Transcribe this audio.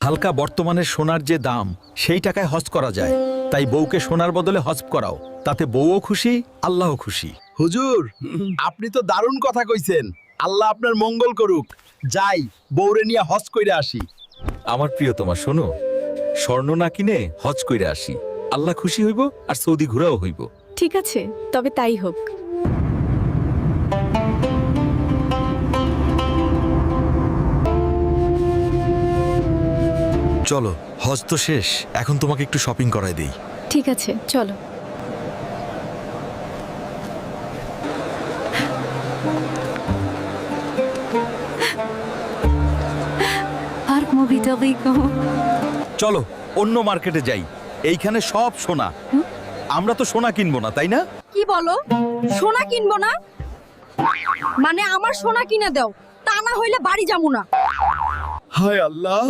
হালকা বর্তমানে সোনার যে দাম সেই টাকায় হজ করা যায়, তাই বউকে সোনার বদলে হজ করাও, তাতে বউও খুশি, আল্লাহও খুশি। হুজুর, আপনি তো দারুণ কথা কইছেন। আল্লাহ আপনার মঙ্গল করুক। যাই, বউরে নিয়ে হজ কইরা আসি। আমার প্রিয় তোমার শোনো, স্বর্ণ না কিনে হজ কইরা আসি, আল্লাহ খুশি হইব আর সৌদি ঘুরাও হইব। ঠিক আছে, তবে তাই হোক। চলো, হজ তো শেষ, এখন তোমাকে একটু শপিং করায় দেই। ঠিক আছে, চলো। আর মুভিটা দেখো। চলো অন্য মার্কেটে যাই, এইখানে সব সোনা। আমরা তো সোনা কিনবো না, তাই না? কি বলো? সোনা কিনবো না? মানে আমার সোনা কিনে দাও, তা না হইলে বাড়ি যাবো না। হায় আল্লাহ,